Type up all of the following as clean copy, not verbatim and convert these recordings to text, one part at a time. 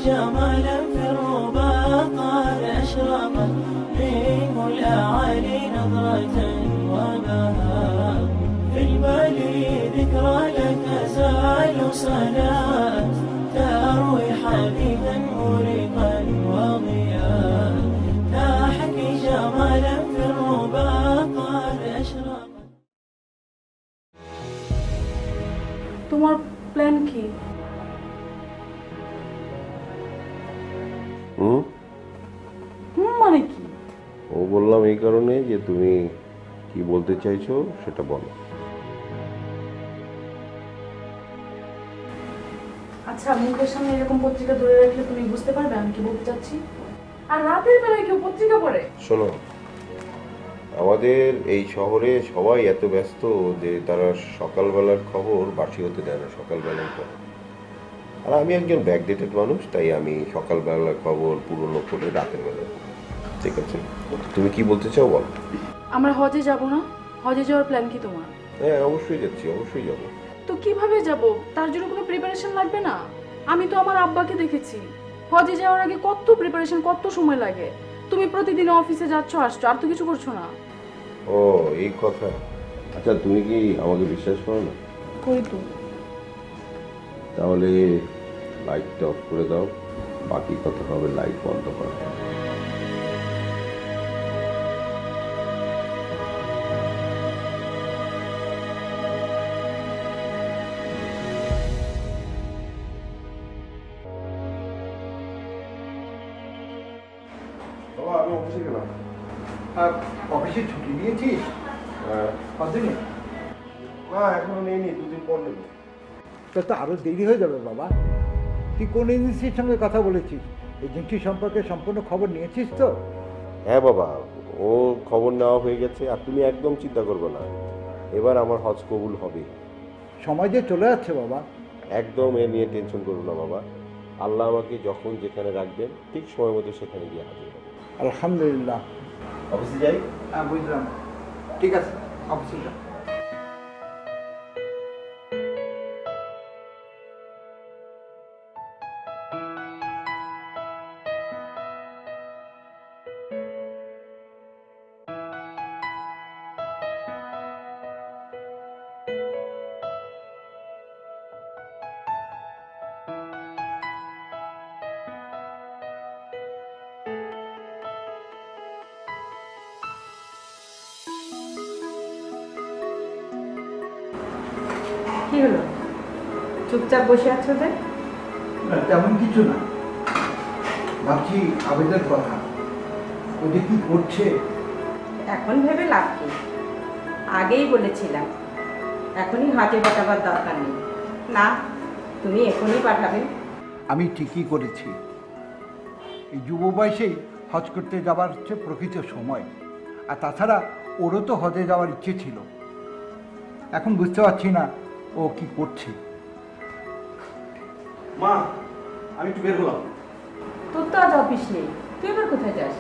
جمالا في الربا قد أشرقت ريم الأعالي نظرة وبهاء في البال ذكرى لك زال صلاة تروي حديثا مريقا وضياء تحكي جمالا في الربا قد أشرقت. তোমার প্ল্যান কি? মানে কি? ও বললাম এই কারণে যে তুমি কি বলতে চাইছো সেটা বলো। আচ্ছা, মুখের সামনে এরকম পত্রিকা ধরে রাখলে তুমি বুঝতে পারবে আমি কি বলতে চাচ্ছি? আর রাতের বেলায় কেউ পত্রিকা পড়ে? শোনো, আমাদের এই শহরে সবাই এত ব্যস্ত যে তারা সকালবেলার খবর বাসি হতে দেয় না, সকালবেলায় পড়ে। আর আমি একজন ব্যাকডেটেড মানুষ, তাই আমি সকালবেলার খবর পুরনো করে রাতের বেলায়। ঠিক আছে, তুমি কি বলতে চাও বলো। আমরা হজে যাব না? হজে যাওয়ার প্ল্যান কি তোমার? হ্যাঁ, অবশ্যই যাচ্ছি, অবশ্যই যাব। তো কিভাবে যাব? তার জন্য কোনো প্রিপারেশন লাগবে না? আমি তো আমার আব্বাকে দেখেছি, হজে যাওয়ার আগে কত প্রিপারেশন, কত সময় লাগে। তুমি প্রতিদিন অফিসে যাচ্ছ আসছো, আর তো কিছু করছো না। ও এই কথা। আচ্ছা, তুমি কি আমাকে বিশ্বাস করো না? করি তো। তাহলে লাইটটা অফ করে দাও, বাকি কথা হবে লাইট বন্ধ করা। আমি অফিসে গেলাম। অফিসে ছুটি নিয়েছিস? কতদিনে? না, এখনো নেইনি, দুদিন পর নেব। তা তো আরো দেরি হয়ে যাবে বাবা। তুই কোন এজেন্সির সঙ্গে কথা বলেছিস? এজেন্সি সম্পর্কে সম্পূর্ণ খবর নিয়েছিস তো? হ্যাঁ বাবা, ও খবর নেওয়া হয়ে গেছে। আর তুমি একদম চিন্তা করবে না, এবার আমার হজ কবুল হবে। সময় যে চলে যাচ্ছে বাবা। একদম এ নিয়ে টেনশন করো না বাবা। আল্লাহ আমাকে যখন যেখানে রাখবেন ঠিক সময় মতো সেখানে গিয়ে হাজির হবে। আলহামদুলিল্লাহ। অফিসে যাই? হ্যাঁ, বুঝলাম। ঠিক আছে, অফিসে যা। কি হলো, চুপচাপ বসে আছো যে? না, তেমন কিছু না। ভাবছি আবেদের কথা, ওদের কি করছে। এখন ভেবে লাভ কি? আগেই বলেছিলাম এখনই হজে পাঠাবার দরকার নেই। না, তুমি এখনই পাঠাবে। আমি ঠিকই করেছি। এই যুব বয়সেই হজ করতে যাবার হচ্ছে প্রকৃত সময়। আর তাছাড়া ওরও তো হজে যাওয়ার ইচ্ছে ছিল। এখন বুঝতে পারছি না ও কি করছে। মা, আমি একটু বের হলাম। তোর তো আজ অফিস নেই, তুই এবার কোথায় যাস?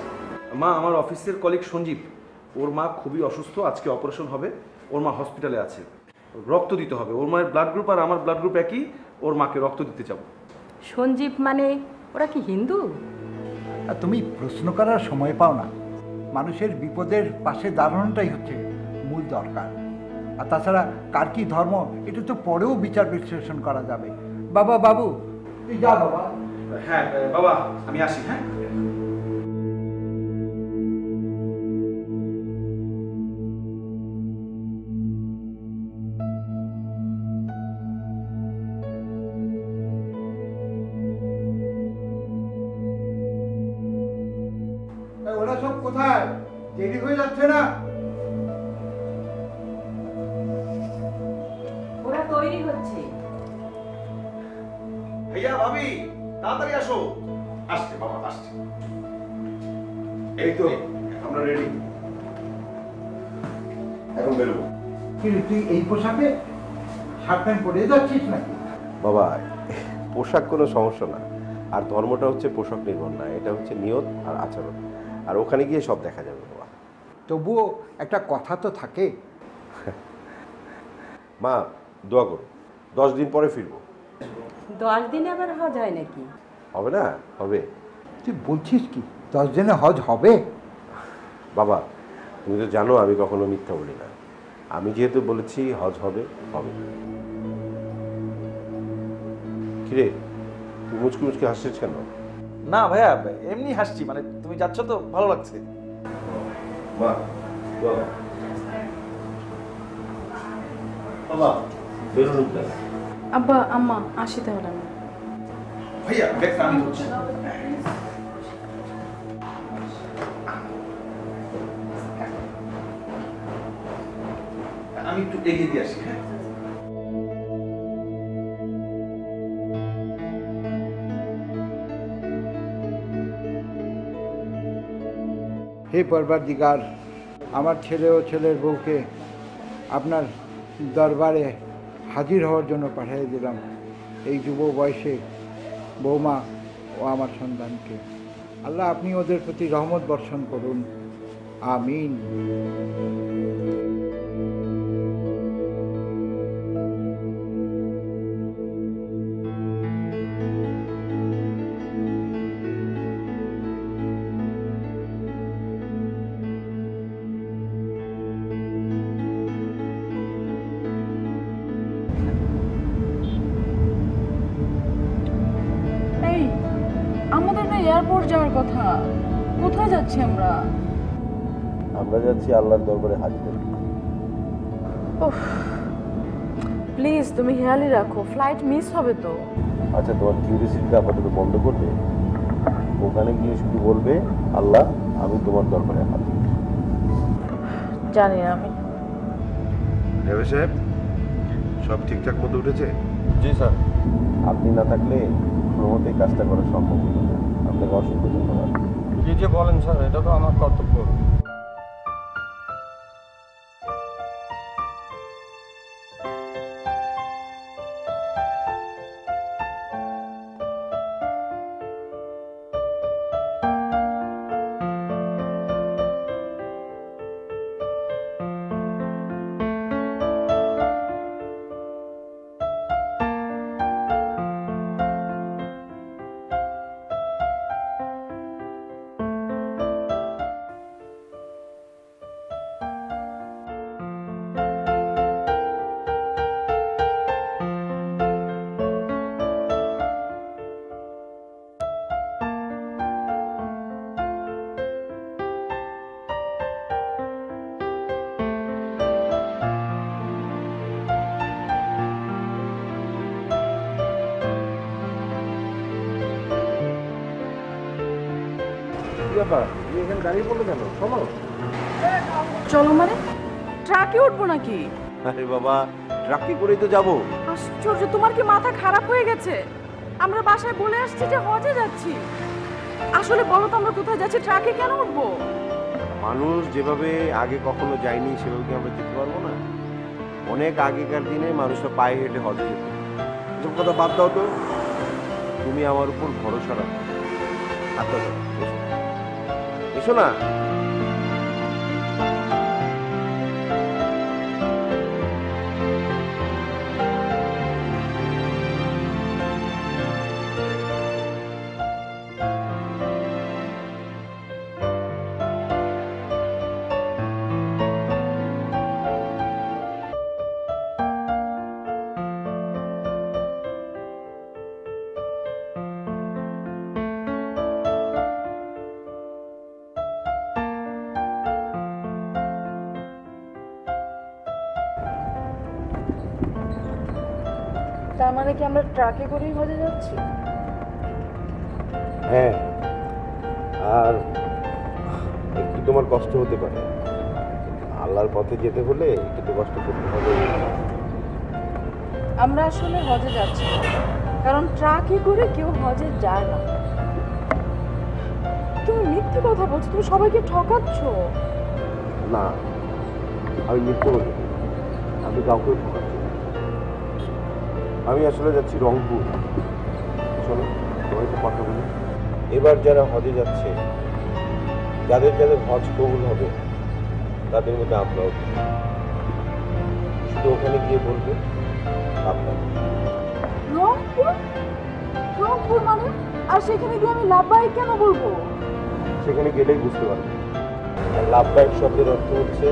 মা, আমার অফিসের কলিগ সঞ্জীব, ওর মা খুবই অসুস্থ, আজকে অপারেশন হবে। ওর মা হসপিটালে আছে, রক্ত দিতে হবে। ওর মায়ের ব্লাড গ্রুপ আর আমার ব্লাড গ্রুপ একই, ওর মাকে রক্ত দিতে যাব। সঞ্জীব মানে ওরা কি হিন্দু? আর তুমি প্রশ্ন করার সময় পাও না। মানুষের বিপদের পাশে দাঁড়ানোটাই হচ্ছে মূল দরকার। আর তাছাড়া কার কি ধর্ম এটা তো পরেও বিচার বিশ্লেষণ করা যাবে। বাবা, বাবু তুই যা বাবা। হ্যাঁ বাবা, আমি আসি। হ্যাঁ, ওরা সব কোথায়? দেরি হয়ে যাচ্ছে না? ওরা তৈরি হচ্ছে। ভাইয়া, ভাবি, তাড়াতাড়ি আসো। আসছে বাবা, আসছে। এই তো আমরা রেডি, এখন বেরোবো। কিন্তু তুই এই পোশাকে শার্ট প্যান্ট পরে যাচ্ছিস নাকি? বাবা, পোশাক কোনো সমস্যা না। আর ধর্মটা হচ্ছে পোশাক নির্ভর না, এটা হচ্ছে নিয়ত আর আচরণ। আর ওখানে গিয়ে সব দেখা যাবে বাবা। তবুও একটা কথা তো থাকে। মা, দোয়া করো, 10 দিন পরে ফিরবো। 10 দিনে আবার হজ হয় নাকি? হবে না? হবে। তুই বলছিস কি 10 দিনে হজ হবে? বাবা, তুমি তো জানো আমি কখনো মিথ্যা বলি না। আমি যেহেতু বলেছি হজ হবে, হবে। কিরে, তুই মুচকি মুচকি হাসছিস কেন? না ভাইয়া, এমনি হাসছি, মানে তুমি যাচ্ছ তো ভালো লাগছে। মা, বাবা বেরোন না। আব্বা আম্মা আসি তাহলে আমি। ভাইয়া ব্যাগটা আমি ধরছি। আমি একটু এগিয়ে দিয়ে আসি। হ্যাঁ, হে পরবর্তীগার, আমার ছেলে ও ছেলের বউকে আপনার দরবারে হাজির হওয়ার জন্য পাঠিয়ে দিলাম, এই যুব বয়সে বৌমা ও আমার সন্তানকে। আল্লাহ আপনি ওদের প্রতি রহমত বর্ষণ করুন, আমিন। এই আমাদের না এয়ারপোর্ট যাওয়ার কথা, কোথায় যাচ্ছি আমরা? আমরা যাচ্ছি আল্লাহর দরবারে হাজির হতে। প্লিজ তুমি হেয়ালি রাখো, ফ্লাইট মিস হবে তো। আচ্ছা, তোমার কিউরিয়াসিটিটা আপাতত বন্ধ করবে। ওখানে গিয়ে শুধু বলবে আল্লাহ আমি তোমার দরবারে হাজির। জানি আমি। নেবে সাহেব, সব ঠিকঠাক মতো উঠেছে? জি স্যার। আপনি না থাকলে কোনো মতেই কাজটা করা সম্ভব হতো না। আপনাকে অসংখ্য ধন্যবাদ। কি যে বলেন স্যার, এটা তো আমার কর্তব্য। ব্যাপার, তুমি এখানে দাঁড়িয়ে পড়লে কেন? চলো। চলো মানে ট্রাকে উঠবো নাকি? আরে বাবা, ট্রাকে করেই তো যাবো। আশ্চর্য, তোমার কি মাথা খারাপ হয়ে গেছে? আমরা বাসায় বলে আসছি যে হজে যাচ্ছি। আসলে বলো তো আমরা কোথায় যাচ্ছি, ট্রাকে কেন উঠবো? মানুষ যেভাবে আগে কখনো যায়নি সেভাবে কি আমরা যেতে পারবো না? অনেক আগেকার দিনে মানুষরা পায়ে হেঁটে হজে যেত। এসব কথা বাদ দাও তো, তুমি আমার উপর ভরসা রাখো। আচ্ছা এসো না। তার মানে কি আমরা ট্রাকে করেই হজে যাচ্ছি? হ্যাঁ, আর একটু তোমার কষ্ট হতে পারে। আল্লাহর পথে যেতে হলে একটু তো কষ্ট করতে হবে। আমরা আসলে হজে যাচ্ছি না, কারণ ট্রাকে করে কেউ হজে যায় না। তুমি মিথ্যে কথা বলছো, তুমি সবাইকে ঠকাচ্ছ। না, আমি মিথ্যে বলি না। আমি কাউকে ঠকাচ্ছি না। আমি আসলে যাচ্ছি রংপুর। শোনো, তোমার একটু কথা বলি। এবার যারা হজে যাচ্ছে, যাদের যাদের হজ কবুল হবে, তাদের মধ্যে আমরাও শুধু ওখানে গিয়ে বলবে আপনার। রংপুর? রংপুর মানে আর সেখানে গিয়ে আমি লাভবাহিক কেন বলবো? সেখানে গেলেই বুঝতে পারবে। আর লাভবাহিক শব্দের অর্থ হচ্ছে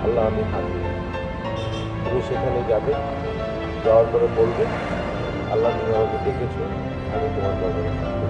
আল্লাহ আমি হাজির। তুমি সেখানে যাবে, যাওয়ার পরে বলবে আল্লাহ তুমি আমাকে ডেকেছো, আমি তোমার দরবারে থাকবো।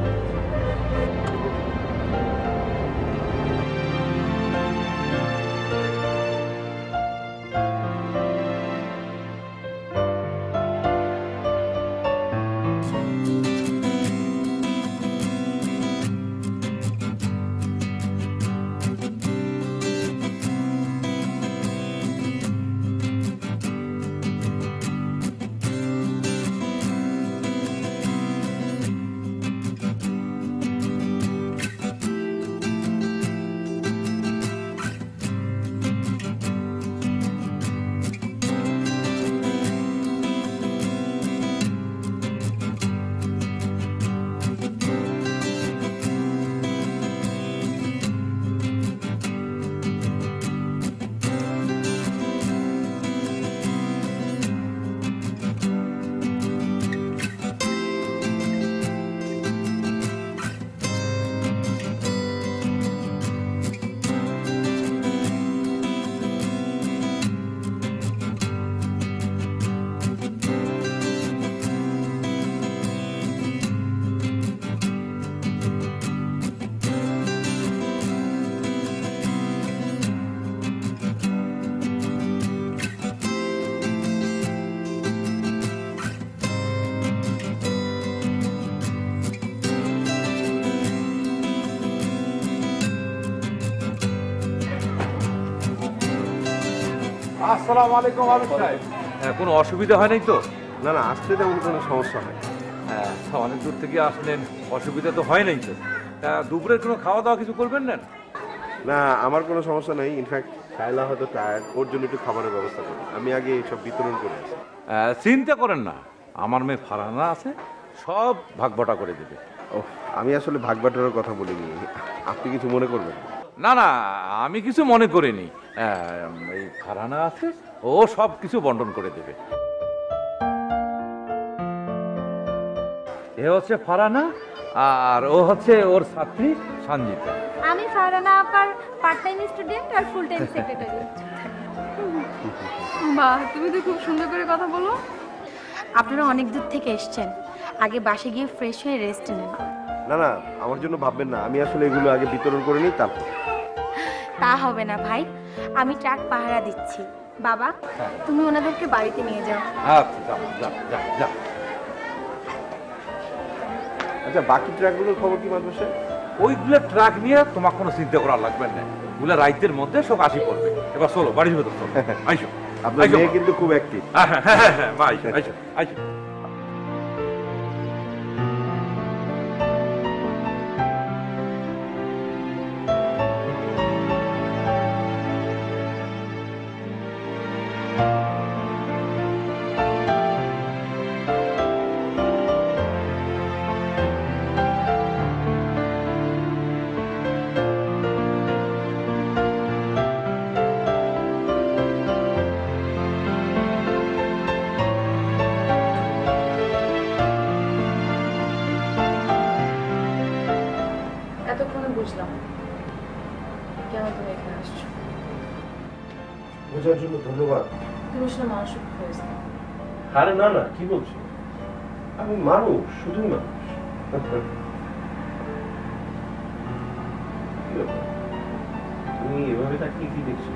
আসসালামু আলাইকুম আবিদ সাহেব। কোনো অসুবিধা হয় নাই তো? না না, আসতে তেমন কোনো সমস্যা হয়। হ্যাঁ, অনেক দূর থেকে আসলেন, অসুবিধা তো হয় নাই তো? দুপুরের কোনো খাওয়া দাওয়া কিছু করবেন না? না, আমার কোনো সমস্যা নেই। ইনফ্যাক্ট শায়লা হয়তো টায়ার্ড, ওর জন্য একটু খাবারের ব্যবস্থা করি। আমি আগে সব বিতরণ করে আসি। চিন্তা করেন না, আমার মেয়ে ফারহানা আছে, সব ভাগবটা করে দেবে। ও, আমি আসলে ভাগ বাটোয়ারার কথা বলিনি, আপনি কিছু মনে করবেন না। না না, আমি কিছু মনে করিনি। এই ফারহানা আছে, ও সব কিছু বন্টন করে দেবে। এ হচ্ছে ফারহানা, আর ও হচ্ছে ওর ছাত্রী সঞ্জিতা। আমি ফারহানা আপার পার্ট টাইম স্টুডেন্ট আর ফুল টাইম সেক্রেটারি। বাহ, তুমি তো খুব সুন্দর করে কথা বলো। আপনারা অনেক দূর থেকে এসেছেন, আগে বাসে গিয়ে ফ্রেশ হয়ে রেস্ট নেন। না না, আমার জন্য ভাববেন না, আমি আসলে এগুলো আগে বিতরণ করে নিই, তারপর। তা হবে না ভাই, আমি ট্রাক পাহারা দিচ্ছি। বাবা, তুমি ওনাদেরকে বাড়িতে নিয়ে যাও। আচ্ছা, যাও যাও যাও যাও। আচ্ছা, বাকি ট্র্যাকগুলোর খবর কি মাঝে মাসে? ওইগুলো ট্রাক নিয়ে তোমার কোনো চিন্তা করার লাগবে না, ওগুলো রাইতের মধ্যে সব আসি পড়বে। এবার চলো বাড়ির ভেতর চলো, আইসো। আপনার মেয়ে কিন্তু খুব অ্যাক্টিভ। হ্যাঁ হ্যাঁ হ্যাঁ হ্যাঁ, মা আইসো আইসো আইসো। এতক্ষণে বুঝলাম কেন তুমি এখানে আসছো। বোঝার জন্য ধন্যবাদ। তুমি আসলে মানসিক হয়েছে। আরে না না, কি বলছো? আমি মানুষ, শুধুই মানুষ। তুমি এভাবে তাকিয়ে কি দেখছো?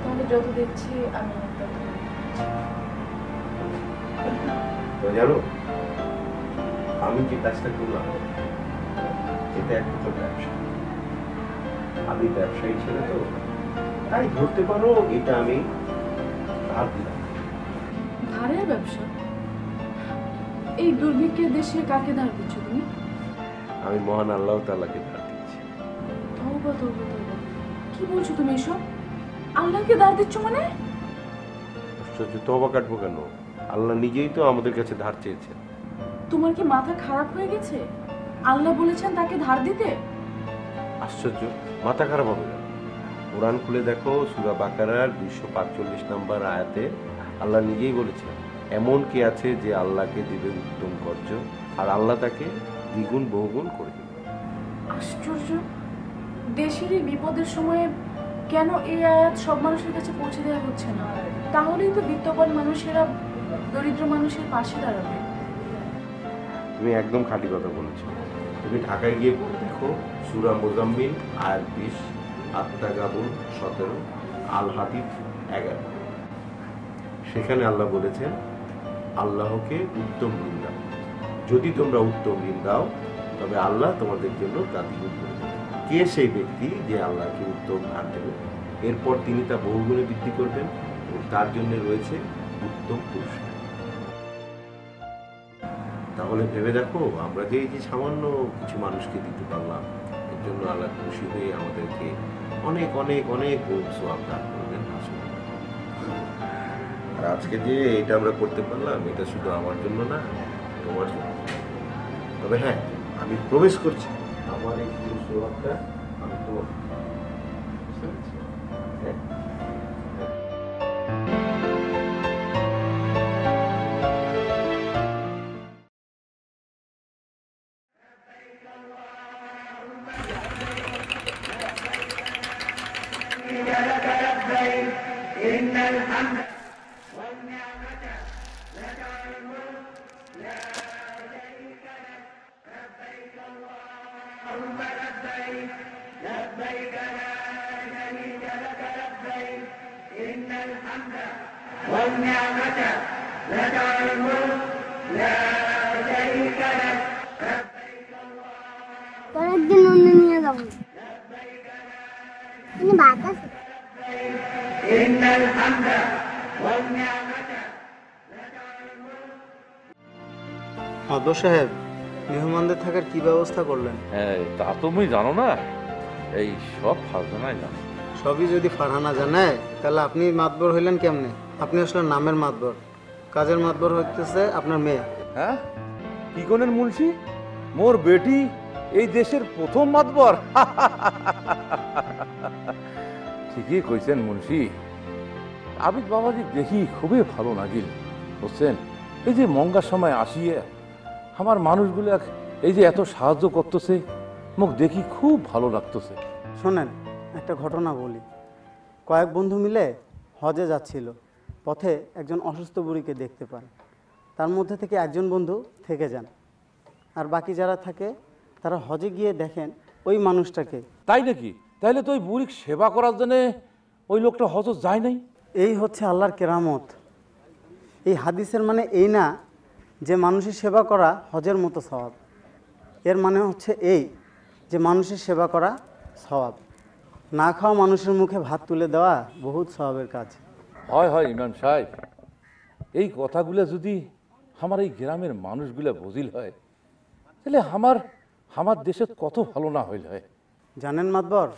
তোমাকে যত দেখছি আমি তত তো জানো, আমি যে কাজটা করলাম এটা একটা ব্যবসা। আমি ব্যবসায়ী ছেলে তো, তাই ধরতে পারো এটা আমি ধার দিলাম। ধারের ব্যবসা? এই দুর্ভিক্ষের দেশে কাকে ধার দিচ্ছ তুমি? আমি মহান আল্লাহ তাআলাকে ধার দিচ্ছি। তওবা তওবা তওবা, কি বলছো তুমি এসব? আল্লাহকে ধার দিচ্ছ মানে? আশ্চর্য, তওবা কাটবো কেন? আল্লাহ নিজেই তো আমাদের কাছে ধার চেয়েছেন। তোমার কি মাথা খারাপ হয়ে গেছে? আল্লাহ বলেছেন তাকে ধার দিতে? আশ্চর্য, মাথা খারাপ হবে না। কোরআন খুলে দেখো, সূরা বাকারার 245 নম্বর আয়াতে আল্লাহ নিজেই বলেছেন এমন কে আছে যে আল্লাহকে দিবে উত্তম কর্য, আর আল্লাহ তাকে দ্বিগুণ বহুগুণ করে দেবে। আশ্চর্য, দেশেরই বিপদের সময়ে কেন এই আয়াত সব মানুষের কাছে পৌঁছে দেওয়া হচ্ছে না? তাহলেই তো বিত্তবান মানুষেরা দরিদ্র মানুষের পাশে দাঁড়াবে। তুমি একদম খাঁটি কথা বলেছো। তুমি ঢাকায় গিয়ে পড়ে দেখো, সূরা মুজাম্মিল আয়াত 20, আত-তাগাবুন 17, আল হাদিদ 11। সেখানে আল্লাহ বলেছেন, আল্লাহকে উত্তম ঋণ দাও, যদি তোমরা উত্তম ঋণ দাও তবে আল্লাহ তোমাদের জন্য তা দ্বিগুণ করে দেবে। কে সেই ব্যক্তি যে আল্লাহকে উত্তম ধার দেবে, এরপর তিনি তা বহুগুণে বৃদ্ধি করবেন এবং তার জন্য রয়েছে উত্তম পুরস্কার। তাহলে ভেবে দেখো, আমরা যে এই যে সামান্য কিছু মানুষকে দিতে পারলাম, এর জন্য আল্লাহ খুশি হয়ে আমাদেরকে অনেক অনেক অনেক সওয়াব দান করবেন। আর আজকে যে এটা আমরা করতে পারলাম, এটা শুধু আমার জন্য না, তোমার জন্য। তবে হ্যাঁ, আমি প্রবেশ করছি, আমার এই পুরো সওয়াবটা আমি তোমার বুঝতে পেরেছি? হ্যাঁ। একদিন অন্য নিয়ে যাবো, তিনি ভাত আছে। মাদবর সাহেব, মেহমানদের থাকার কি ব্যবস্থা করলেন? তা তুমি জানো না, এই সব ফারজানাই জানো। সবই যদি ফারহানা জানায়, তাহলে আপনি মাতবর হইলেন কেমনে? আপনি আসলে নামের মাতবর, কাজের মাতবর হইতেছে আপনার মেয়ে। হ্যাঁ, কি কোনের মুন্সি? মোর বেটি এই দেশের প্রথম মাতবর। ঠিকই কইছেন মুন্সি। আবিদ বাবাজি দেখি খুবই ভালো লাগিল, বুঝছেন? এই যে মঙ্গার সময় আসিয়ে আমার মানুষগুলো এই যে এত সাহায্য করতেছে, মুখ দেখি খুব ভালো লাগতেছে। শোনেন, একটা ঘটনা বলি। কয়েক বন্ধু মিলে হজে যাচ্ছিল, পথে একজন অসুস্থ বুড়িকে দেখতে পান। তার মধ্যে থেকে একজন বন্ধু থেকে যান, আর বাকি যারা থাকে তারা হজে গিয়ে দেখেন ওই মানুষটাকে। তাই নাকি? তাহলে তো ওই বুড়ির সেবা করার জন্য ওই লোকটা হজ যায় নাই। এই হচ্ছে আল্লাহর কেরামত। এই হাদিসের মানে এই না যে মানুষের সেবা করা হজের মতো সওয়াব। এর মানে হচ্ছে এই যে মানুষের সেবা করা সওয়াব। না খাওয়া মানুষের মুখে ভাত তুলে দেওয়া বহুত সওয়াবের কাজ। হয় হয় ইমাম সাহেব, এই কথাগুলো যদি আমার এই গ্রামের মানুষগুলো বুঝিল হয়, তাহলে আমার দেশে কত ভালো না হইল হয়। জানেন মাতবর,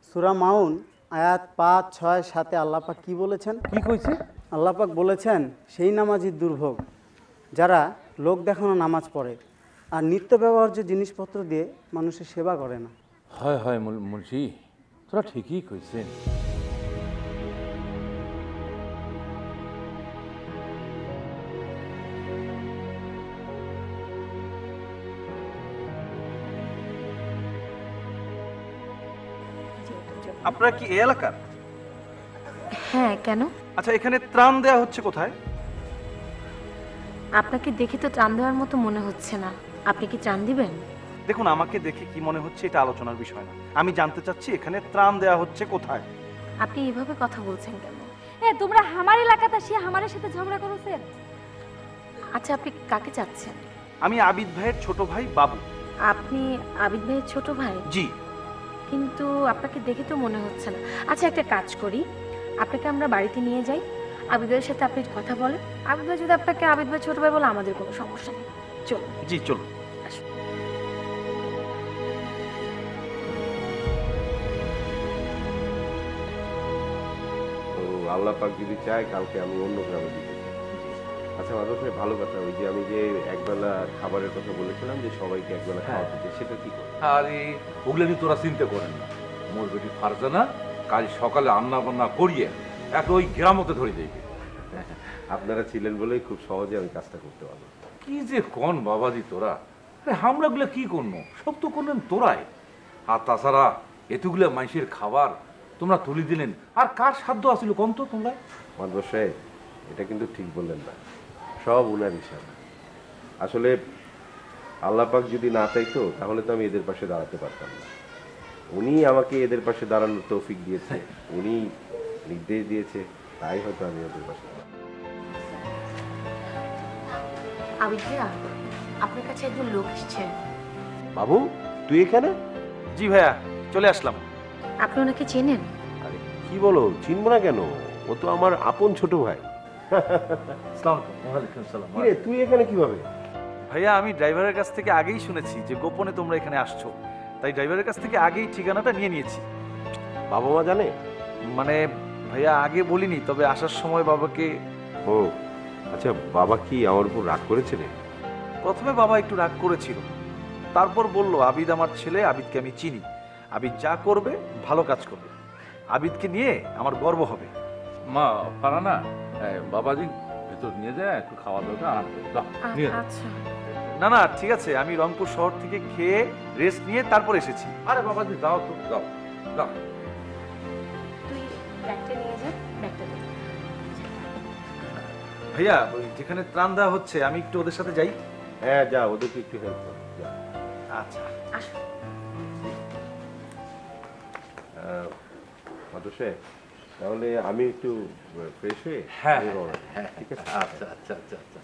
সূরা মাউন আয়াত 5, 6, 7 আল্লাহ পাক কি বলেছেন? কি কইছে? আল্লাহ পাক বলেছেন, সেই নামাজির দুর্ভোগ যারা লোক দেখানো নামাজ পড়ে আর নিত্য ব্যবহার্য জিনিসপত্র দিয়ে মানুষের সেবা করে না। হয় হয় মুন্সি, তোরা ঠিকই কইছেন। আপনারা কি এই এলাকার? হ্যাঁ, কেন? আচ্ছা, এখানে ত্রাণ দেয়া হচ্ছে কোথায়? আপনাকে দেখে তো ত্রাণ দেওয়ার মতো মনে হচ্ছে না। আপনি কি ত্রাণ দিবেন? দেখুন, আমাকে দেখে কি মনে হচ্ছে এটা আলোচনার বিষয় না। আমি জানতে চাচ্ছি এখানে ত্রাণ দেয়া হচ্ছে কোথায়। আপনি এভাবে কথা বলছেন কেন? তোমরা আমার এলাকাতে আসি আমাদের সাথে ঝগড়া করছেন। আচ্ছা, আপনি কাকে চাচ্ছেন? আমি আবিদ ভাইয়ের ছোট ভাই বাবু। আপনি আবিদ ভাইয়ের ছোট ভাই? জি। কিন্তু আপনাকে দেখে তো মনে হচ্ছে না। আচ্ছা, একটা কাজ করি, আপনাকে আমরা বাড়িতে নিয়ে যাই, আবিদ ভাইয়ের সাথে আপনি কথা বলেন। আবিদ ভাই যদি আপনাকে আবিদ ভাই ছোট ভাই বলে, আমাদের কোনো সমস্যা নেই। চলুন। জি চলুন। আল্লাহ পাক যদি চায়, কালকে আমি অন্য গ্রামে দিতে চাই। আচ্ছা মাদবর সাহেব, ভালো কথা। ওই যে আমি যে একবেলা খাবারের কথা বলেছিলাম যে সবাইকে একবেলা খাওয়া দিতে, সেটা কি করে? আরে ওগুলো নিয়ে তোরা চিন্তা করেন না। মোর বেটি ফারজানা কাল সকালে রান্না বান্না করিয়ে একটা ওই গ্রামতে ধরে দেবে। আপনারা ছিলেন বলেই খুব সহজে আমি কাজটা করতে পারলাম। কি যে কোন বাবাজি তোরা, আরে হামরাগুলো কি করবো, সব তো করলেন তোরাই। আর তাছাড়া এতগুলো মাইসের খাবার তোমরা তুলে দিলেন, আর কার সাধ্য আসিল কোন তো তোমরা? মাদবর সাহেব, এটা কিন্তু ঠিক বললেন না, সব উনার ইশারা। আসলে আল্লাহ পাক যদি না চাইতো তাহলে তো আমি এদের পাশে দাঁড়াতে পারতাম না। উনি আমাকে এদের পাশে দাঁড়ানোর তৌফিক দিয়েছে, উনি নির্দেশ দিয়েছে, তাই হয়তো আমি ওদের পাশে দাঁড়াবো। আবিদ ভাইয়া, আপনার কাছে একজন লোক এসছে। বাবু, তুই এখানে? জি ভাইয়া, চলে আসলাম। আপনি ওনাকে চেনেন? আরে কি বলো, চিনবো না কেন, ও তো আমার আপন ছোট ভাই। ওয়ালাইকুম সালাম। কিরে, তুই এখানে কিভাবে? ভাইয়া, আমি ড্রাইভারের কাছ থেকে আগেই শুনেছি যে গোপনে তোমরা এখানে আসছো, তাই ড্রাইভারের কাছ থেকে আগেই ঠিকানাটা নিয়ে নিয়েছি। বাবা মা জানে? মানে ভাইয়া আগে বলিনি, তবে আসার সময় বাবাকে। ও আচ্ছা, বাবা কি আমার উপর রাগ করেছে রে? প্রথমে বাবা একটু রাগ করেছিল, তারপর বলল আবিদ আমার ছেলে, আবিদকে আমি চিনি, আবিদ যা করবে ভালো কাজ করবে, আবিদকে নিয়ে আমার গর্ব হবে। মা পারা না, বাবাজি ভেতর নিয়ে যায়, একটু খাওয়া দাওয়া আরাম করে দাও, নিয়ে যাও। আচ্ছা। না না ঠিক আছে, আমি রংপুর শহর থেকে খেয়ে রেস্ট নিয়ে তারপর এসেছি। আরে বাবাজি দাও তো, দাও দাও। তুই ব্যাগটা নিয়ে যা, ব্যাগটা দে। ভাইয়া, ওই যেখানে ত্রাণ দেওয়া হচ্ছে আমি একটু ওদের সাথে যাই। হ্যাঁ যা, ওদেরকে একটু হেল্প কর। আচ্ছা আসো। মাদুসে, তাহলে আমি একটু ফ্রেশ হয়ে। হ্যাঁ হ্যাঁ ঠিক আছে। আচ্ছা আচ্ছা আচ্ছা আচ্ছা।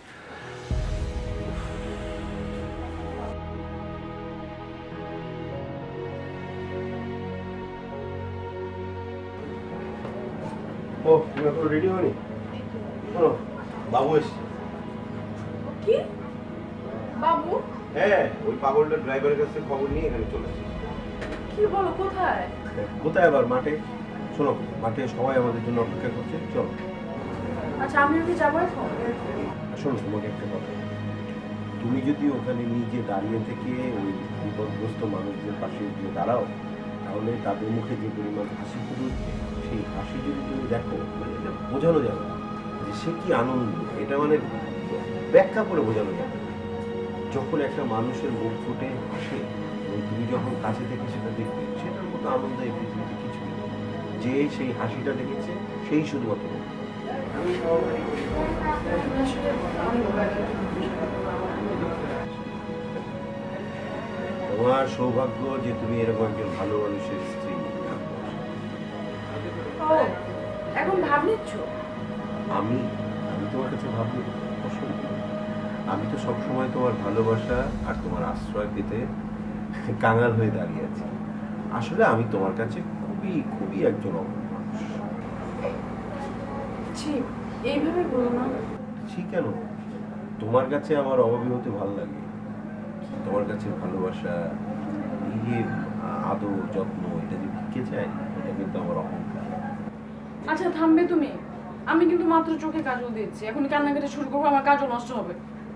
ও তুমি এখন রেডি হয়নি? শোনো, বাবু এসছে। কি বাবু? হ্যাঁ, ওই পাগলটা ড্রাইভারের কাছে খবর নিয়ে এখানে চলে এসেছে। কি বলো, কোথায়? কোথায় আবার? মাঠে। শোনো, মাঠে সবাই আমাদের জন্য অপেক্ষা করছে, চলো। আচ্ছা, আমি ওকে যাবো এখন। শোনো, তোমাকে একটা কথা, তুমি যদি ওখানে নিজে দাঁড়িয়ে থেকে ওই বিপদগ্রস্ত মানুষদের পাশে গিয়ে দাঁড়াও, তাহলে তাদের মুখে যে পরিমাণ হাসি ফুটে উঠবে, সেই হাসি যদি তুমি দেখো, মানে এটা বোঝানো যাবে না যে সে কি আনন্দ, এটা মানে ব্যাখ্যা করে বোঝানো যাবে। যখন একটা মানুষের মুখ ফুটে হাসে এবং তুমি যখন কাছে থেকে সেটা দেখবে, সেটার মতো আনন্দ এই পৃথিবীতে কিছু নেই। যে সেই হাসিটা দেখেছে সেই শুধুমাত্র। তোমার সৌভাগ্য যে তুমি এরকম একজন ভালো মানুষের স্ত্রী। ও, এখন ভাব নিচ্ছ? আমি আমি তোমার কাছে ভাবি অসম্ভব। আমি তো সবসময় তোমার ভালোবাসা আর তোমার আশ্রয় পেতে কাঙাল হয়ে দাঁড়িয়ে আছি। আসলে আমি তোমার কাছে খুবই খুবই একজন অভাব মানুষ। ছি, এইভাবে বলো না। ছি কেন? তোমার কাছে আমার অভাবী হতে ভালো লাগে। তোমার কাছে ভালোবাসা, এই যে আদর যত্ন, এটা যে ভিক্ষে চাই, এটা কিন্তু আমার অহংকার। আচ্ছা থামবে তুমি? আমি কিন্তু মাত্র চোখে কাজল দিয়েছি, এখন কান্নাকাটি শুরু করবো, আমার কাজল নষ্ট হবে।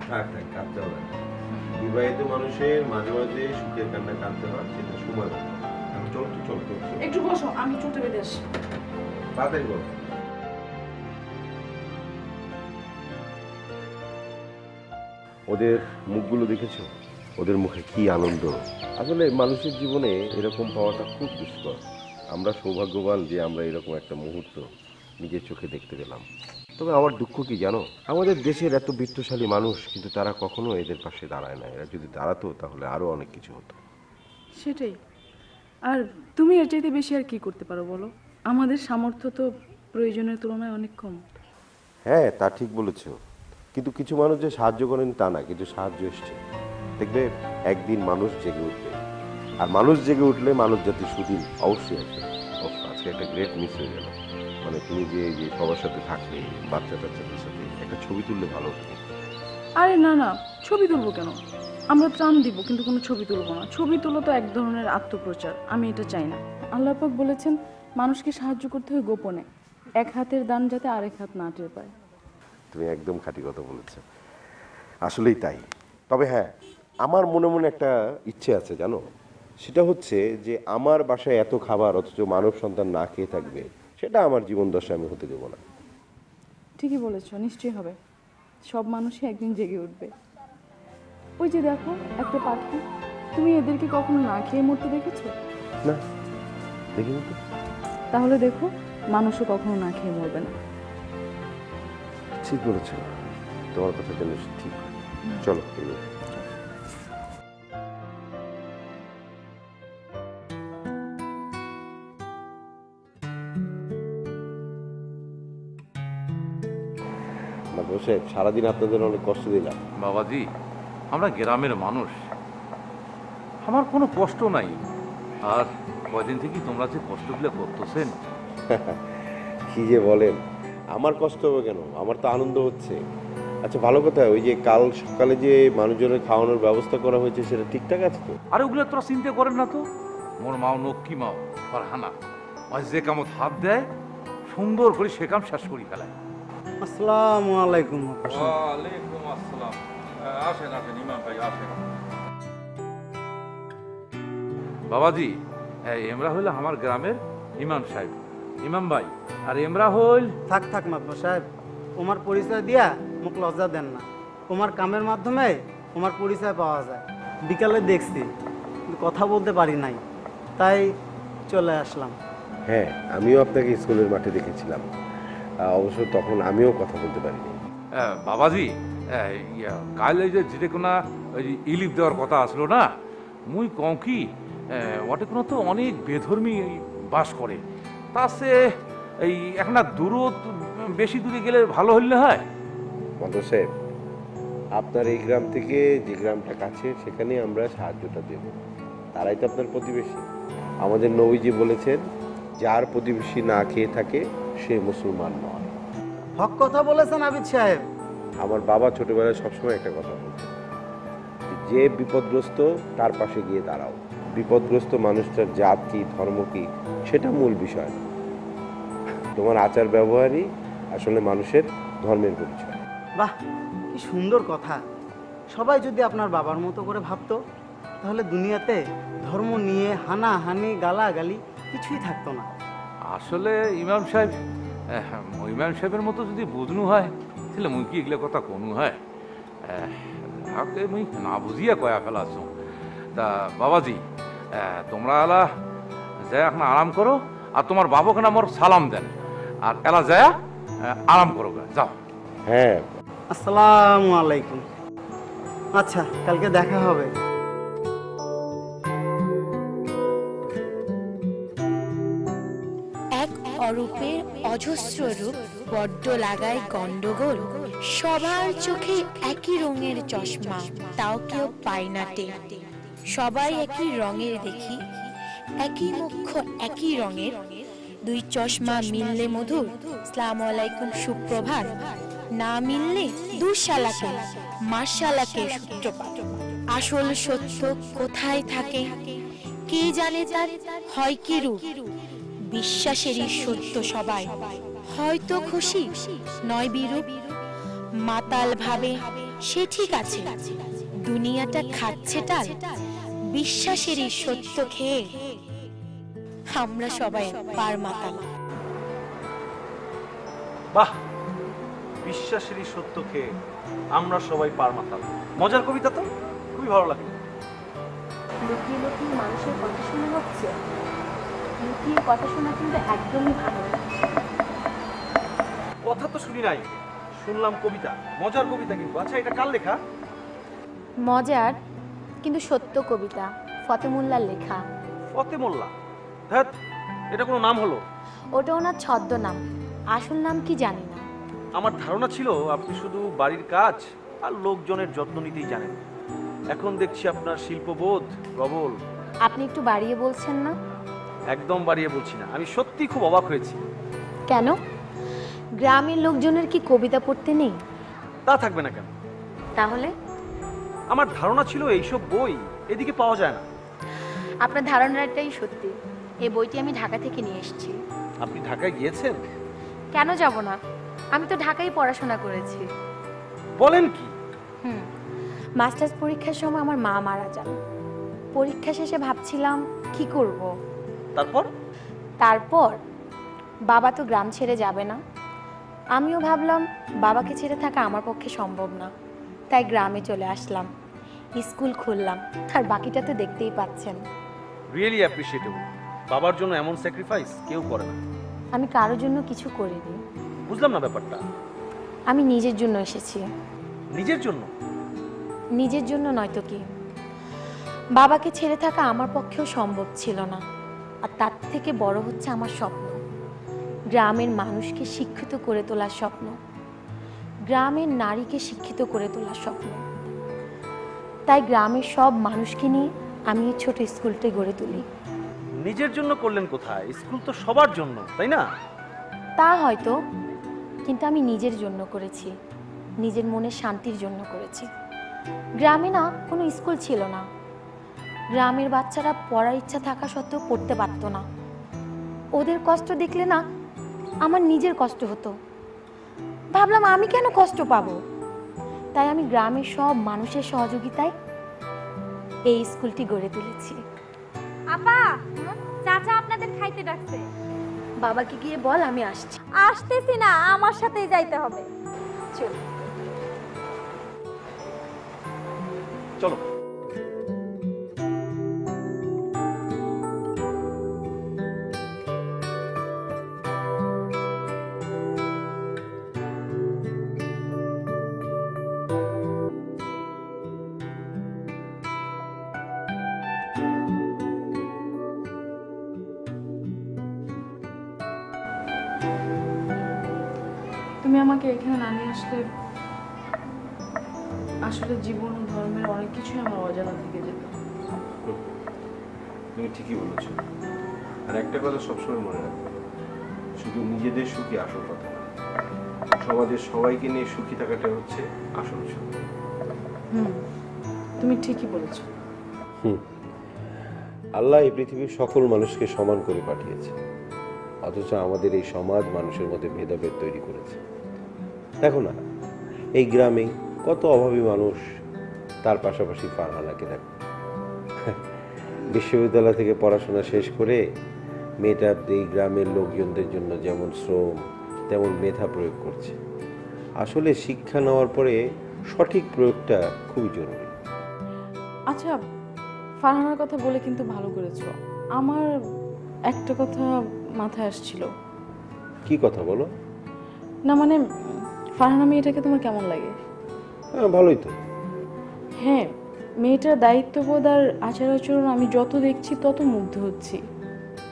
থাক থাক, কাঁদতে হবে না। বিবাহিত মানুষের মাঝে মাঝে সুখের কান্না কাঁদতে হয়, সেটা সময় মতো। এখন চলো তো, চলো তো। একটু বসো, আমি চুটে বেঁধে আসি। তাড়াতাড়ি বলো। ওদের মুখগুলো দেখেছো? ওদের মুখে কি আনন্দ! আসলে মানুষের জীবনে এরকম পাওয়াটা খুব দুষ্কর। আমরা সৌভাগ্যবান যে আমরা এরকম একটা মুহূর্ত নিজের চোখে দেখতে পেলাম। তবে আমার দুঃখ কি জানো, আমাদের দেশের এত বিত্তশালী মানুষ, কিন্তু তারা কখনো এদের পাশে দাঁড়ায় না। এরা যদি দাঁড়াতো তাহলে আরো অনেক কিছু হতো। সেটাই। আর তুমি এর চাইতে বেশি আর কি করতে পারো বলো? আমাদের সামর্থ্য তো প্রয়োজনের তুলনায় অনেক কম। হ্যাঁ, তা ঠিক বলেছ। কিন্তু কিছু মানুষ যে সাহায্য করেন তা না, কিন্তু সাহায্য এসছে। দেখবে একদিন মানুষ জেগে উঠবে, আর মানুষ জেগে উঠলে মানব জাতি সুদিন অবশ্যই আসবে। আজকে একটা গ্রেট মিস হয়ে গেল। মানে তুমি যে সবার সাথে থাকলে, বাচ্চা টাচ্চাদের সাথে একটা ছবি তুললে ভালো হতো। আরে না না, ছবি তুলবো কেন? আমরা ত্রাণ দিব, কিন্তু কোনো ছবি তুলবো না। ছবি তোলা তো এক ধরনের আত্মপ্রচার, আমি এটা চাই না। আল্লাহ পাক বলেছেন মানুষকে সাহায্য করতে হয় গোপনে, এক হাতের দান যাতে আরেক হাত না টের পায়। তুমি একদম খাঁটি কথা বলেছ, আসলেই তাই। তবে হ্যাঁ, আমার মনে মনে একটা ইচ্ছে আছে জানো, সেটা হচ্ছে যে আমার বাসায় এত খাবার অথচ মানব সন্তান না খেয়ে থাকবে, সেটা আমার জীবন দশা আমি হতে দেবো না। ঠিকই বলেছো, নিশ্চয়ই হবে। সব মানুষই একদিন জেগে উঠবে। ওই যে দেখো একটা পাখি, তুমি এদেরকে কখনো না খেয়ে মরতে দেখেছো? না, দেখিনি তো। তাহলে দেখো, মানুষও কখনো না খেয়ে মরবে না। ঠিক বলেছ, তোমার কথা যেন ঠিক। চলো এগোই। বসে সারাদিন আপনাদের অনেক কষ্ট দিলাম। বাবাজি, আমরা গ্রামের মানুষ, আমার কোনো কষ্ট নাই। আর কয়দিন থেকে তোমরা যে কষ্টগুলো করতেছেন। কি যে বলেন, আমার কষ্ট হবে কেন? আমার তো আনন্দ হচ্ছে। আচ্ছা ভালো কথা, ওই যে কাল সকালে যে মানুষজনের খাওয়ানোর ব্যবস্থা করা হয়েছে সেটা ঠিকঠাক আছে তো? আরে ওগুলো তোরা চিন্তা করেন না তো। মোর মাও নক্কি মাও আর হানা যে কামত হাত দেয় সুন্দর করে সে কাম শেষ করি ফেলায়। আসসালামু আলাইকুম। ওয়ালাইকুম আসসালাম। আসেন আসেন ইমাম ভাই আসেন। বাবাজি, এমরা হইল আমার গ্রামের ইমাম সাহেব, ইমাম ভাই। আর এমরা হইল থাক থাক মাতবর সাহেব, ওমার পরিচয় দিয়া মুখ লজ্জা দেন না। ওমার কামের মাধ্যমে ওমার পরিচয় পাওয়া যায়। বিকালে দেখছি, কিন্তু কথা বলতে পারি নাই, তাই চলে আসলাম। হ্যাঁ, আমিও আপনাকে স্কুলের মাঠে দেখেছিলাম, অবশ্য তখন আমিও কথা বলতে পারিনি। বাবাজি, কাল এই যে কোনো ইলিপ দেওয়ার কথা আসলো না, মুই কম কি ওটা কোনো তো অনেক বেধর্মী বাস করে, তা সে এই এখন দূরত বেশি দূরে গেলে ভালো হইলে হয়। মন্ত্র সাহেব, আপনার এই গ্রাম থেকে যে গ্রামটা কাছে সেখানে আমরা সাহায্যটা দেব। তারাই তো আপনার প্রতিবেশী। আমাদের নবীজি বলেছেন, যার প্রতিবেশী না খেয়ে থাকে সে মুসলমান নয়। হক কথা বলেছেন আবিদ সাহেব। আমার বাবা ছোটবেলায় সবসময় একটা কথা বলতেন, যে বিপদগ্রস্ত তার পাশে গিয়ে দাঁড়াও। বিপদগ্রস্ত মানুষটার জাত কি ধর্ম কি সেটা মূল বিষয় না, তোমার আচার ব্যবহারই আসলে মানুষের ধর্মের পরিচয়। বাহ, কি সুন্দর কথা। সবাই যদি আপনার বাবার মতো করে ভাবতো, তাহলে দুনিয়াতে ধর্ম নিয়ে হানাহানি গালাগালি কিছুই থাকতো না। আসলে ইমাম সাহেব, ইমাম সাহেবের মতো যদি বুঝনু হয় তাহলে মুই কি এগুলো কথা কোনো হয়? মুই না বুঝিয়া কয়া ফেলাছ। তা বাবাজি, তোমরা এলা যায় এখন আরাম করো, আর তোমার বাবাকে আমার সালাম দেন, আর এলা যায় আরাম করো, যাও। হ্যাঁ, আসসালামু আলাইকুম। আচ্ছা, কালকে দেখা হবে। এক অরূপের অজস্র রূপ, বড্ড লাগায় গন্ডগোল। সবার চোখে একই রঙের চশমা, তাও কেউ পায় না টের। সবাই একই রঙের দেখি, একই মুখ একই রঙের। দুই চশমা মিললে মধুর, আসসালামু আলাইকুম সুপ্রভাত। না মিললে দুঃশালাকে মাশালাকে সূত্রপাত। আসল সত্য কোথায় থাকে, কে জানে তার হয় কি রূপ। বিশ্বাসেরই সত্য সবাই, হয়তো খুশি নয় বিরূপ। মাতাল ভাবে সে ঠিক আছে, দুনিয়াটা খাচ্ছে টাল। বিশ্বাসেরই সত্য খেয়ে আমরা সবাই পার মাতাল। বাহ, বিশ্বাসেরই সত্য খেয়ে আমরা সবাই পার মাতাল। মজার কবিতা তো, খুবই ভালো লাগে। লুকিয়ে লুকিয়ে মানুষের কথা শোনা হচ্ছে, লুকিয়ে কথা শোনা কিন্তু একদমই ভালো না। কথা তো শুনি নাই, শুনলাম কবিতা, মজার কবিতা কিন্তু। আচ্ছা, এটা কার লেখা? মজার কিন্তু সত্য কবিতা, ফতে মোল্লার লেখা। ফতে মোল্লা? হ্যাঁ, এটা কোনো নাম হলো? ওটা ওনার ছদ্মনাম, আসল নাম কি জানি না। আমার ধারণা ছিল আপনি শুধু বাড়ির কাজ আর লোকজনের যত্ন নিতেই জানেন। এখন দেখছি আপনার শিল্পবোধ প্রবল। আপনি একটু বাড়িয়ে বলছেন না? একদম বাড়িয়ে বলছি না, আমি সত্যি খুব অবাক হয়েছি। কেন, গ্রামের লোকজনের কি কবিতা পড়তে নেই? তা থাকবে না কেন? তাহলে? আমার ধারণা ছিল এইসব বই এদিকে পাওয়া যায় না। আপনার ধারণাটাই সত্যি। এই বইটি আমি ঢাকা থেকে নিয়ে এসেছি। আপনি ঢাকায় গিয়েছেন? কেন যাব না, আমি তো ঢাকায় পড়াশোনা করেছি। বলেন কি? মাস্টার্স পরীক্ষার সময় আমার মা মারা যান। পরীক্ষা শেষে ভাবছিলাম কি করব। তারপর বাবা তো গ্রাম ছেড়ে যাবে না, আমিও ভাবলাম বাবাকে ছেড়ে থাকা আমার পক্ষে সম্ভব না, তাই গ্রামে চলে আসলাম, স্কুল খুললাম, আর বাকিটা তো দেখতেই পাচ্ছেন। রিয়েলি অ্যাপ্রিশিয়েটেবল। বাবার জন্য এমন স্যাক্রিফাইস কেউ করে না। আমি কারোর জন্য কিছু করিনি। বুঝলাম না ব্যাপারটা। আমি নিজের জন্য এসেছি। নিজের জন্য? নিজের জন্য নয়তো কি। বাবাকে ছেড়ে থাকা আমার পক্ষেও সম্ভব ছিল না, আর তার থেকে বড় হচ্ছে আমার স্বপ্ন, গ্রামের মানুষকে শিক্ষিত করে তোলার স্বপ্ন, গ্রামের নারীকে শিক্ষিত করে তোলার স্বপ্ন। তাই গ্রামের সব মানুষকে নিয়ে আমি এই ছোট স্কুলটা গড়ে তুলি। নিজের জন্য করলেন কোথায়? স্কুল তো সবার জন্য, তাই না? তা হয়তো, কিন্তু আমি নিজের জন্য করেছি, নিজের মনে শান্তির জন্য করেছি। গ্রামে না কোনো স্কুল ছিল না, গ্রামের বাচ্চারা পড়ার ইচ্ছা থাকা সত্ত্বেও পড়তে পারতো না। ওদের কষ্ট দেখলে না আমার নিজের কষ্ট হতো, ভাবলাম আমি কেন কষ্ট পাবো। তাই আমি গ্রামের সব মানুষের সহযোগিতায় এই স্কুলটি গড়ে তুলেছি। আপা, চাচা আপনাদের খাইতে ডাকছে। বাবাকে গিয়ে বল আমি আসছি। আসতেছি না, আমার সাথেই যাইতে হবে। চল। চলো। তুমি আমাকে এখানে না নিয়ে আসলে আসলে জীবন ও ধর্মের অনেক কিছুই আমার অজানা থেকে যেত। তুমি ঠিকই বলেছো। আর একটা কথা সবসময় মনে রাখবে, শুধু নিজেদের সুখী আসল কথা না, সমাজের সবাইকে নিয়ে সুখী থাকাটা হচ্ছে আসল সুখ। তুমি ঠিকই বলেছো। আল্লাহ এই পৃথিবীর সকল মানুষকে সমান করে পাঠিয়েছে, অথচ আমাদের এই সমাজ মানুষের মধ্যে ভেদাভেদ তৈরি করেছে। দেখো না, এই গ্রামে কত অভাবী মানুষ, তার পাশাপাশি ফারহানাকে দেখো, বিশ্ববিদ্যালয় থেকে পড়াশোনা শেষ করে মেয়েটা এই গ্রামের লোকজনদের জন্য যেমন শ্রম তেমন মেধা প্রয়োগ করছে। আসলে শিক্ষা নেওয়ার পরে সঠিক প্রয়োগটা খুবই জরুরি। আচ্ছা, ফারহানার কথা বলে কিন্তু ভালো করেছো। আমার একটা কথা মাথায় আসছিল। কি কথা বলো? না মানে, ফারহানা মেয়েটাকে তোমার কেমন লাগে? হ্যাঁ, ভালোই তো। হ্যাঁ, মেয়েটার দায়িত্ববোধ আর আচার আচরণ আমি যত দেখছি তত মুগ্ধ হচ্ছি।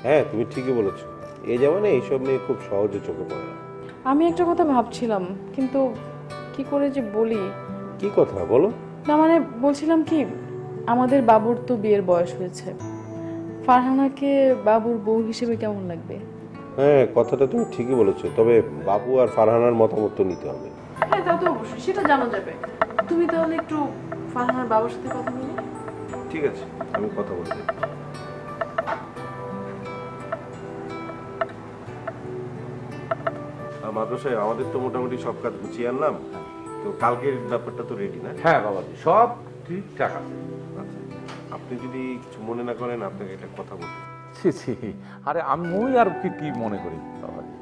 হ্যাঁ, তুমি ঠিকই বলেছো। এই জামানে এইসব মেয়ে খুব সহজে চোখে পড়ে না। আমি একটা কথা ভাবছিলাম, কিন্তু কি করে যে বলি। কি কথা বলো? না মানে বলছিলাম কি, আমাদের বাবুর তো বিয়ের বয়স হয়েছে, ফারহানাকে বাবুর বউ হিসেবে কেমন লাগবে? হ্যাঁ, কথাটা তুমি ঠিকই বলেছো, তবে বাবু আর ফারহানার মতামত তো নিতে হবে। হ্যাঁ, তা তো অবশ্যই, সেটা জানা যাবে। তুমি তাহলে একটু ফারহানার বাবার সাথে কথা বলো। ঠিক আছে, আমি কথা বলে দেব। মাদ্রাসায় আমাদের তো মোটামুটি সব কাজ গুছিয়ে আনলাম, তো কালকের ব্যাপারটা তো রেডি না? হ্যাঁ বাবাজি, সব ঠিকঠাক আছে। আচ্ছা, আপনি যদি কিছু মনে না করেন, আপনাকে একটা কথা বলতে। ছি ছি, আরে আমি আর কি মনে করি বাবাজি,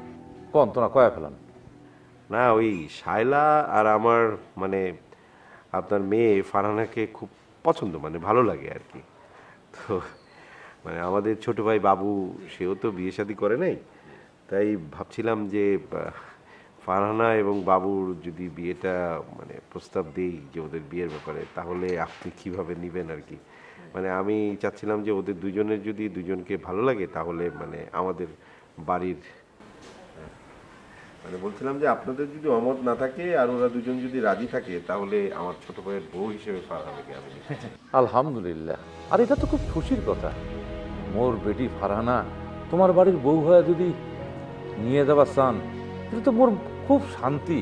কোন তোরা কয়া ফেলান না, ওই শায়লা আর আমার মানে আপনার মেয়ে ফারহানাকে খুব পছন্দ, মানে ভালো লাগে আর কি। তো মানে আমাদের ছোট ভাই বাবু, সেও তো বিয়ে শাদী করে নাই, তাই ভাবছিলাম যে ফারহানা এবং বাবুর যদি বিয়েটা মানে প্রস্তাব দিই যে ওদের বিয়ের ব্যাপারে, তাহলে আপনি কিভাবে নেবেন আর কি। মানে আমি চাচ্ছিলাম যে ওদের দুজনের যদি দুজনকে ভালো লাগে, তাহলে মানে আমাদের বাড়ির মানে বলছিলাম যে আপনাদের যদি অমত না থাকে আর ওরা দুজন যদি রাজি থাকে, তাহলে আমার ছোট ভাইয়ের বউ হিসেবে ফারহানাকে আমি আলহামদুলিল্লাহ। আর এটা তো খুব খুশির কথা, মোর বেটি ফারহানা তোমার বাড়ির বউ হয়ে যদি নিয়ে যাবার চান, এটা তো মোর খুব শান্তি,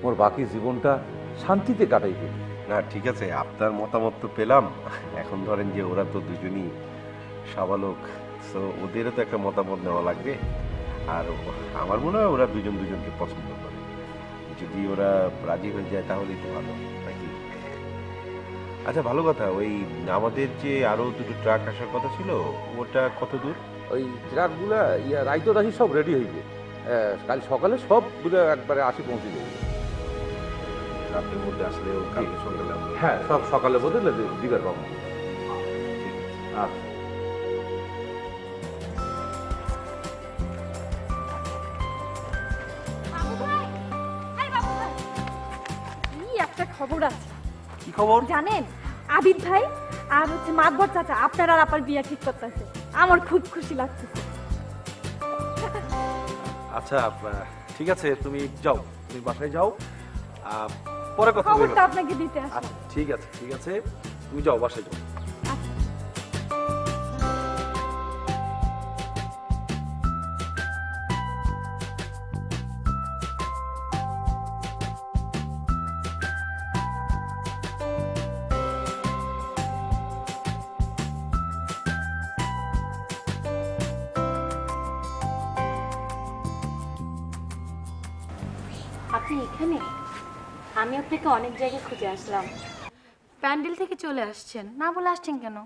মোর বাকি জীবনটা শান্তিতে কাটাইবে। না ঠিক আছে, আপনার মতামত তো পেলাম। এখন ধরেন যে ওরা তো দুজনই সাবালক, তো ওদেরও তো একটা মতামত নেওয়া লাগবে। আর আমার মনে হয় ওরা দুজন দুজনকে পছন্দ করে, যদি ওরা রাজি হয়ে যায় তাহলেই তো ভালো নাকি। আচ্ছা ভালো কথা, ওই আমাদের যে আরো দুটো ট্রাক আসার কথা ছিল, ওটা কত দূর? ওই ট্রাকগুলা রাইতো রাখি সব রেডি হইবে, কাল সকালে সবগুলো একবারে আসি পৌঁছে দেবে। রাতের মধ্যে আসলে কালকে সকালে হ্যাঁ, সব সকালে বদলে দিবার পাবো। আচ্ছা। একটা খবর আছে। কি খবর জানেন? আবিদ ভাই আর হচ্ছে মাতবর চাচা আপনার আর আপনার বিয়ে ঠিক করতেছে। আমার খুব খুশি লাগছে। আচ্ছা ঠিক আছে, তুমি যাও, তুমি বাসায় যাও, পরে কথা বলবো। খবরটা আপনাকে দিতে আসি। আচ্ছা ঠিক আছে, তুমি যাও, বাসায় যাও। আপনি এখানে? আমি আপনাকে অনেক জায়গায় খুঁজে আসলাম। প্যান্ডেল থেকে চলে আসছেন, না বলে আসছেন কেন?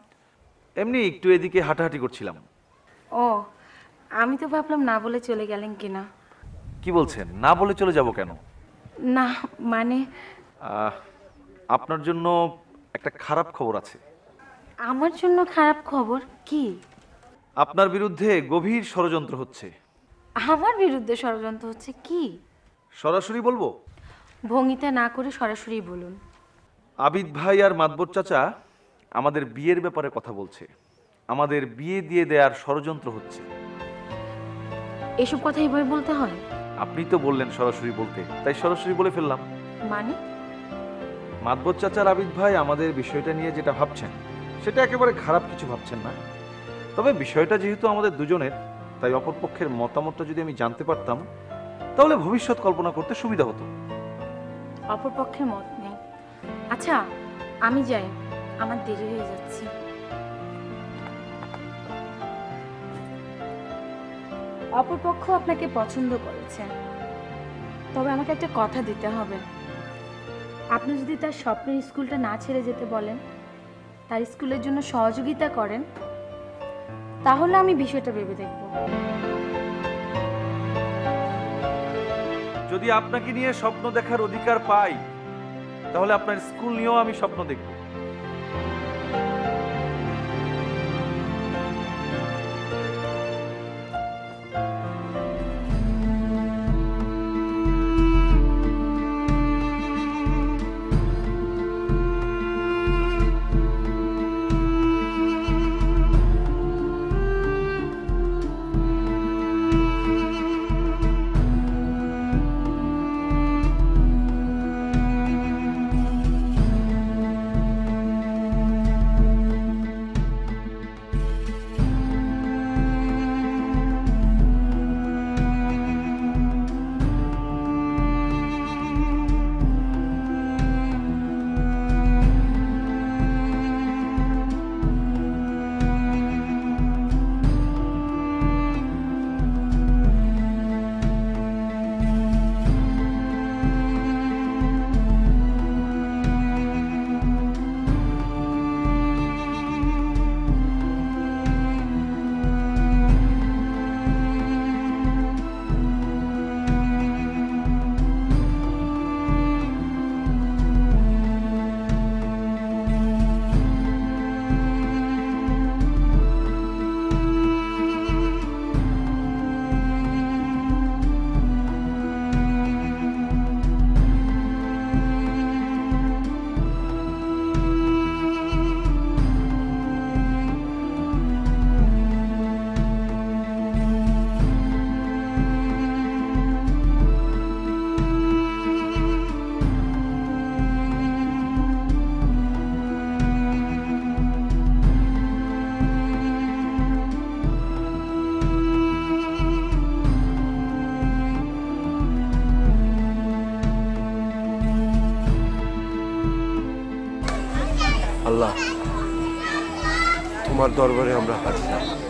এমনি একটু এদিকে হাঁটাহাঁটি করছিলাম। ও, আমি তো ভাবলাম না বলে চলে গেলেন কিনা। কি বলছেন? না বলে চলে যাব কেন? না মানে আপনার জন্য একটা খারাপ খবর আছে। আমার জন্য খারাপ খবর? কি? আপনার বিরুদ্ধে গভীর ষড়যন্ত্র হচ্ছে। আমার বিরুদ্ধে ষড়যন্ত্র হচ্ছে? কি? সরাসরি বলবো? ভঙ্গিতে না করে সরাসরি বলুন। আবিদ ভাই আর মাতবর চাচা আমাদের বিয়ের ব্যাপারে কথা বলছে। আমাদের বিয়ে দিয়ে দেওয়ার ষড়যন্ত্র হচ্ছে। এসব কথা এভাবে বলতে হয়? আপনি তো বললেন সরাসরি বলতে, তাই সরাসরি বলে ফেললাম। মানে? মাতবর চাচার আবিদ ভাই আমাদের বিষয়টা নিয়ে যেটা ভাবছেন সেটা একেবারে খারাপ কিছু ভাবছেন না। তবে বিষয়টা যেহেতু আমাদের দুজনের, তাই অপরপক্ষের মতামতটা যদি আমি জানতে পারতাম তাহলে ভবিষ্যৎ কল্পনা করতে সুবিধা হতো। অপরপক্ষের মত নেই। আচ্ছা আমি যাই, আমার দেরি হয়ে যাচ্ছে। অপরপক্ষ আপনাকে পছন্দ করেছে, তবে আমাকে একটা কথা দিতে হবে। আপনি যদি তার স্বপ্নের স্কুলটা না ছেড়ে যেতে বলেন, তার স্কুলের জন্য সহযোগিতা করেন, তাহলে আমি বিষয়টা ভেবে দেখব। যদি আপনাকে নিয়ে স্বপ্ন দেখার অধিকার পাই তাহলে আপনার স্কুল নিয়েও আমি স্বপ্ন দেখব। আল্লাহ, তোমার দরবারে আমরা হাজির।